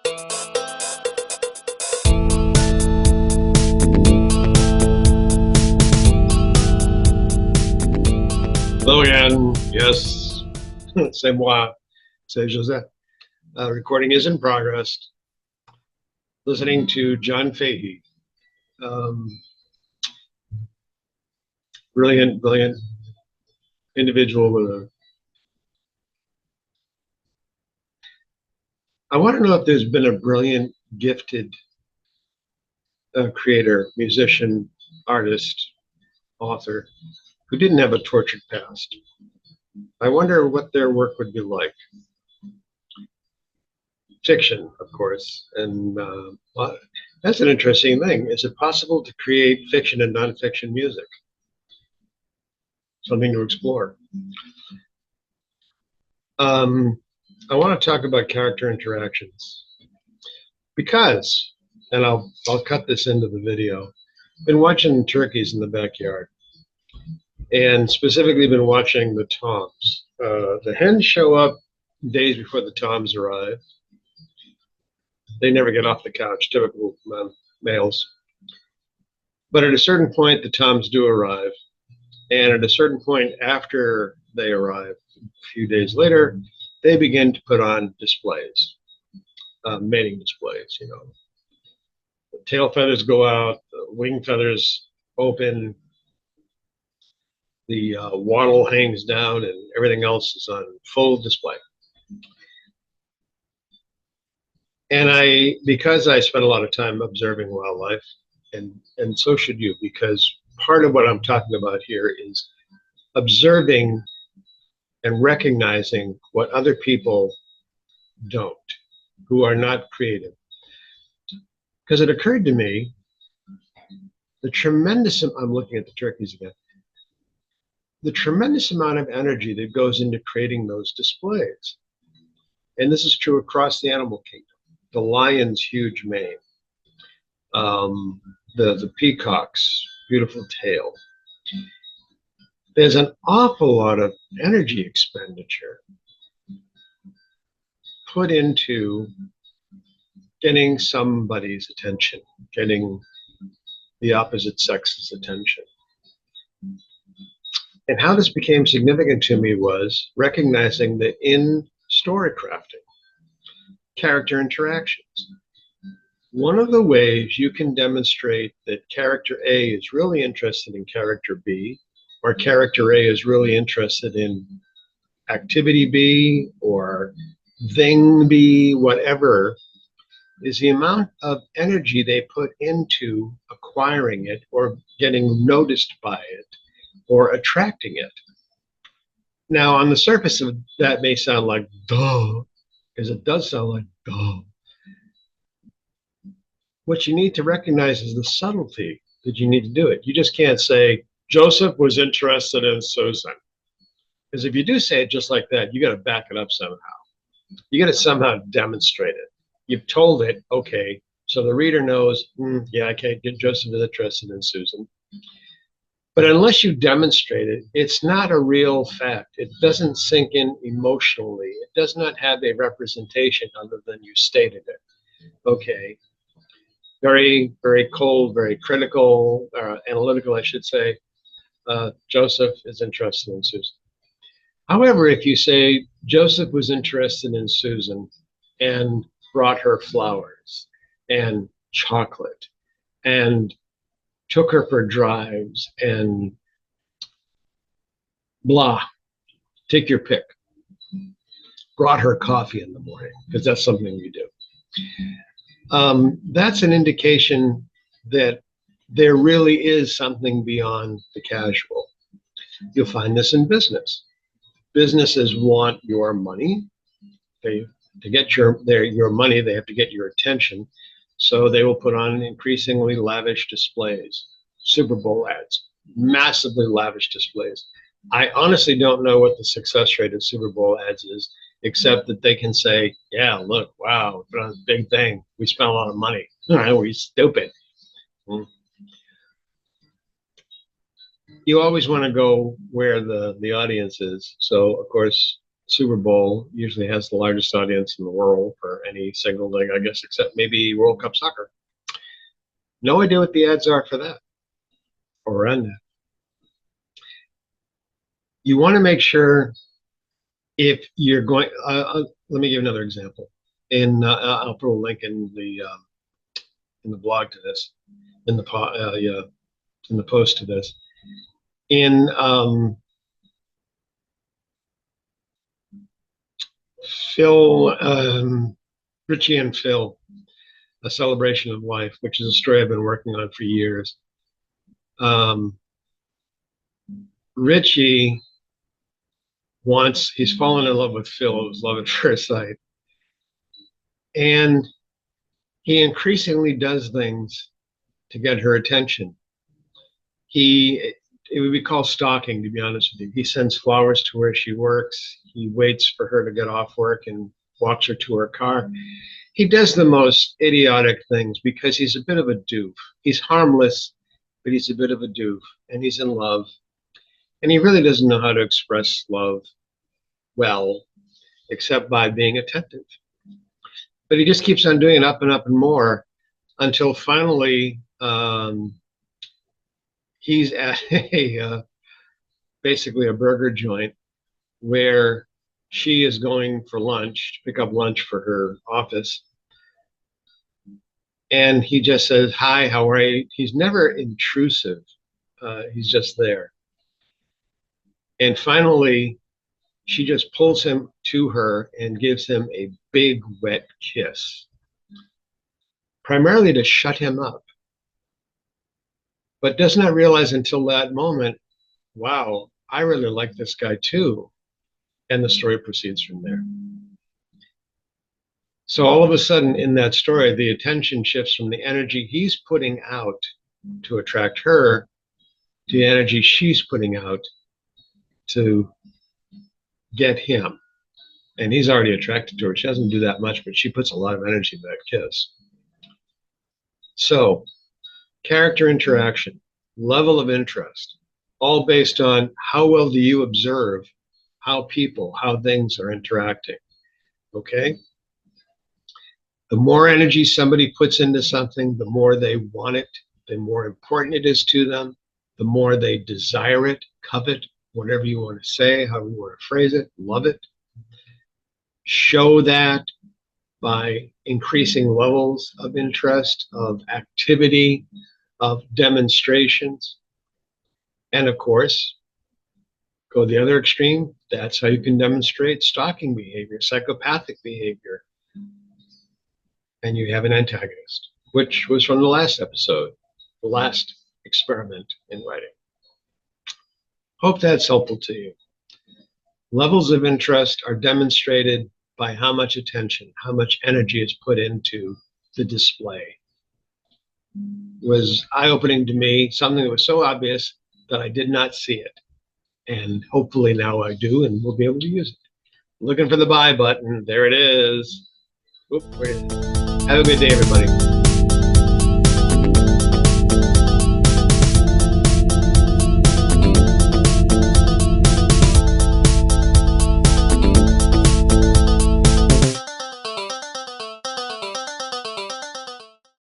Hello again. Yes, c'est moi, c'est Joseph. Recording is in progress. Listening to John Fahey. Brilliant individual with I want to know if there's been a brilliant, gifted creator, musician, artist, author who didn't have a tortured past. I wonder what their work would be like. Fiction, of course, and that's an interesting thing. Is it possible to create fiction and nonfiction music? Something to explore. I want to talk about character interactions because, and I'll cut this into the video. Been watching turkeys in the backyard, and specifically been watching the toms. The hens show up days before the toms arrive. They never get off the couch, typical males. But at a certain point, the toms do arrive. And at a certain point after they arrive, a few days later, they begin to put on displays, mating displays, you know. The tail feathers go out, the wing feathers open, the wattle hangs down, and everything else is on full display. And because I spend a lot of time observing wildlife, and so should you, because part of what I'm talking about here is observing and recognizing what other people don't, who are not creative. Because it occurred to me, I'm looking at the turkeys again, the tremendous amount of energy that goes into creating those displays. And this is true across the animal kingdom. The lion's huge mane, the peacock's beautiful tail. There's an awful lot of energy expenditure put into getting somebody's attention, getting the opposite sex's attention. And how this became significant to me was recognizing that in story crafting, character interactions, one of the ways you can demonstrate that character A is really interested in character B, or character A is really interested in activity B or thing B, whatever, is the amount of energy they put into acquiring it or getting noticed by it or attracting it. Now, on the surface of that may sound like duh, because it does sound like duh. What you need to recognize is the subtlety that you need to do it. You just can't say, Joseph was interested in Susan. Because if you do say it just like that, you got to back it up somehow. You got to somehow demonstrate it. You've told it, okay, so the reader knows, yeah, I can't get Joseph is interested in Susan. But unless you demonstrate it, it's not a real fact. It doesn't sink in emotionally. It does not have a representation other than you stated it. Okay. Very, very cold, very critical, analytical, I should say. Joseph is interested in Susan. However, if you say Joseph was interested in Susan and brought her flowers and chocolate and took her for drives and blah, take your pick, brought her coffee in the morning, because that's something you do. That's an indication that there really is something beyond the casual. You'll find this in business. Businesses want your money. To get your money, they have to get your attention. So they will put on increasingly lavish displays, Super Bowl ads, massively lavish displays. I honestly don't know what the success rate of Super Bowl ads is, except that they can say, yeah, look, wow, put on this big thing. We spent a lot of money. We're stupid. You always want to go where the audience is. So, of course, Super Bowl usually has the largest audience in the world for any single league, I guess, except maybe World Cup soccer. No idea what the ads are for that or on that. You want to make sure if you're going, let me give another example. I'll put a link in the blog to this, in the post to this. In Richie and Phil, A Celebration of Life, which is a story I've been working on for years. Richie he's fallen in love with Phil. It was love at first sight. And he increasingly does things to get her attention. It would be called stalking, to be honest with you. He sends flowers to where she works. He waits for her to get off work and walks her to her car. He does the most idiotic things because he's a bit of a doof. He's harmless, but he's a bit of a doof, and he's in love. And he really doesn't know how to express love well, except by being attentive. But he just keeps on doing it up and more until finally he's at basically a burger joint where she is going for lunch, to pick up lunch for her office. And he just says, "Hi, how are you?" He's never intrusive. He's just there. And finally, she just pulls him to her and gives him a big, wet kiss, primarily to shut him up. But does not realize until that moment, wow, I really like this guy too. And the story proceeds from there. So all of a sudden in that story, the attention shifts from the energy he's putting out to attract her to the energy she's putting out to get him. And he's already attracted to her. She doesn't do that much, but she puts a lot of energy in that kiss. So character interaction, level of interest, all based on how well do you observe how things are interacting, okay? The more energy somebody puts into something, the more they want it, the more important it is to them, the more they desire it, covet, whatever you want to say, however you want to phrase it, love it. Show that by increasing levels of interest, of activity, of demonstrations. And of course, go the other extreme, that's how you can demonstrate stalking behavior, psychopathic behavior. And you have an antagonist, which was from the last episode, the last experiment in writing. Hope that's helpful to you. Levels of interest are demonstrated by how much attention, how much energy is put into the display. It was eye-opening to me, something that was so obvious that I did not see it. And hopefully now I do, and we'll be able to use it. Looking for the buy button. There it is. Oop, where is it? Have a good day, everybody.